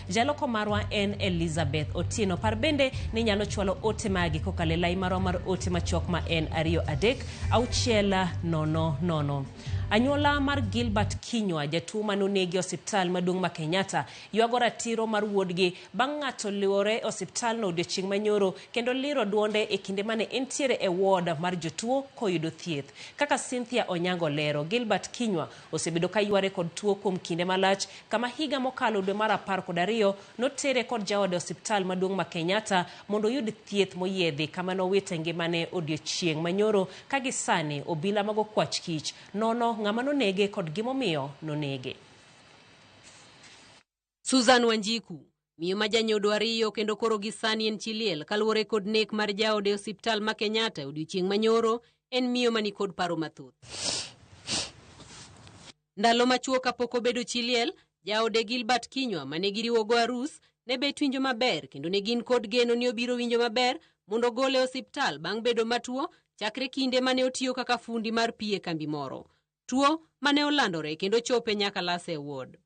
Jaloko marwa en Elizabeth Otieno. Par bende ni nyalo chwalo ote magi kokale lai marwa mar ote machok ma en 2-3-000. Anyuola mar Gilbert Kinyua, jatuo manonegi osiptal maduong' ma Kenyatta, yuago ratiro mar wuodgi bang' ng'ato liwore osiptal no odiochieng' manyoro kendo liro duonde e kinde mane entiere e ward mar jotuo koyudo thieth. Kaka Cynthia Onyango lero, Gilbert Kinyua osebedo ka yware kod tuo kuom kinde malach, kama higa mokalo dwe mar 12 notere kod jaode osiptal maduong' ma Kenyatta mondo oyud thieth moyiedhi, kama nowite ngimane odiochieng' manyoro ka gisani obila mago kwach kich nono ng'ama nonege kod gimomiyo nonege. Susan Wanjiku, miyo ma janyodo 2 kendo koro gisani en chiliel kaluwore kod nek mar jaode osiptal ma Kenyatta odiochieng' manyoro, en miyo mani kod paro mathoth. Ndalo machuo kapok obedo chiliel, jaode Gilbert Kinyua mane giriwogo arus ne bet winjo maber kendo ne gin kod geno ni obiro winjo maber mondo gole osiptal bang' bedo matuo chakre kinde mane otiyo kaka fundi mar pi e kambi moro. Tuo mane olandore kendo chope nyaka lase ward.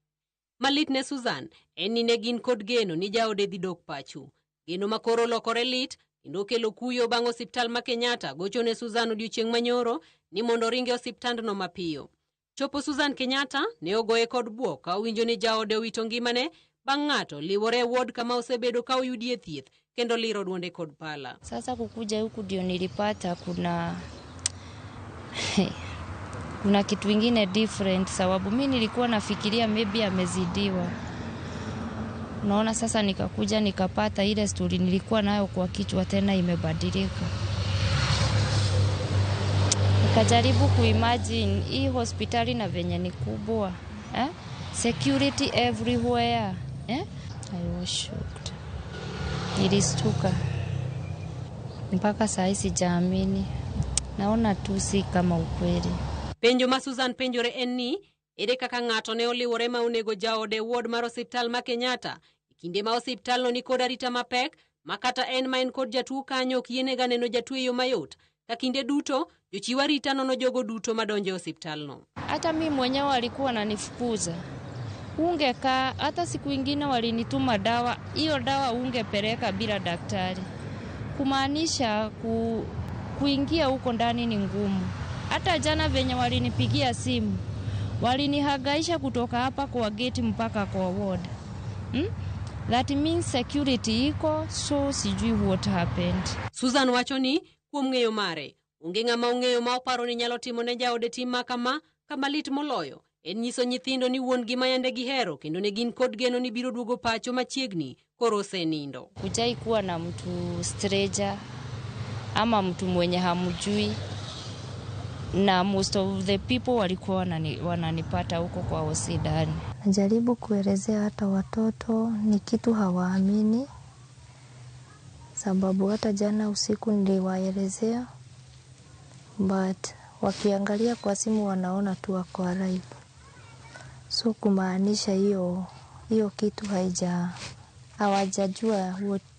Malit ne Susan en ni ne gin kod geno ni jaode dhi dok pacho. Geno makoro lokore lit kendo kelo kuyo bang' osiptal ma Kenyatta gocho ne Susan odiochieng' manyoro ni mondo ringe osiptandno mapiyo. Chopo Susan Kenyatta ne ogoye kod buok ka owinjo ni jaode owito ngimane bang' ng'ato liwore ward kama osebedo ka oyudie thieth kendo liro duonde kod pala. Sasa kukuja huku ndio nilipata kuna kitu ingine different, sababu mimi nilikuwa nafikiria maybe amezidiwa. Naona sasa nikakuja nikapata ile story nilikuwa nayo kwa kichwa tena imebadilika. Nikajaribu kuimagine hii hospitali na venye ni kubwa. Security everywhere. I was shocked. Nilistuka. Mpaka saa hii sijaamini. Naona tu si kama ukweli. Penjo ma Susan penjore en ni, ere kaka ng'ato ne oliwore ma onego jaode ward mar osiptal ma Kenyatta, kinde ma osiptal no ni kod arita mapek, makata en ma en kod jatuo kanyo kienega neno jatuo yo mayot, ka kinde duto, jochiw arita nono jogo duto madonje osiptal no. Hata mimi mwenyewe walikuwa wananifukuza. Ungekaa, hata siku ingine walinituma dawa, hiyo dawa ungepeleka bila daktari. Kumaanisha kuingia huko ndani ni ngumu. Hata jana venye walinipigia simu, walinihangaisha kutoka hapa kwa gate mpaka kwa ward. That means security iko, so sijui what happened. Susan wacho ni kuom ng'eyo mare, onge ng'ama ong'eyo ma oparo ni nyalo timo ne jaode tim kama lit moloyo. En nyiso nyithindo ni wuon gi mayande gihero kendo ne gin kod geno ni biro duogo pacho machiegni koro osenindo. Kujai kuwa na mtu stranger ama mtu mwenye hamjui, na most of the people walikuwa wananipata huko kwa hospitali. Najaribu kuelezea hata watoto ni kitu hawaamini, sababu hata jana usiku niliwaelezea, but wakiangalia kwa simu wanaona tu ako alive. So kumaanisha hiyo kitu hawajajua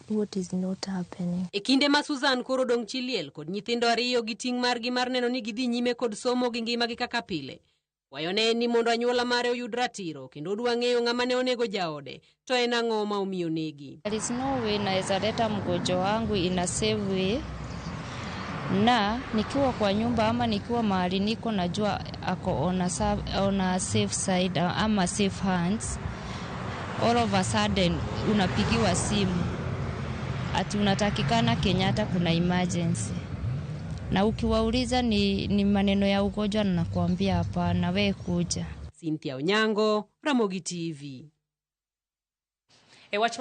what is not happening. E kinde ma Susan koro dong' chiliel kod nyithindo 2 gi ting' margi mar neno ni gidhi nyime kod somo gi ngimagi kaka pile. Wayone ni mondo anyuola mare oyud ratiro kendo odwa ng'eyo ng'ama ne onego jaode, to en ang'o ma omiyo negi. There is no way naweza leta mgonjwa wangu in a safe way, na nikiwa kwa nyumba ama nikiwa mahali niko najua ako on a safe side ama safe hands. All of a sudden unapigiwa simu ati unatakikana Kenyatta kuna emergency, na ukiwauliza ni maneno ya ugonjwa na nakwambia hapana, wewe kuja. Cynthia Onyango, Ramogi TV. Wach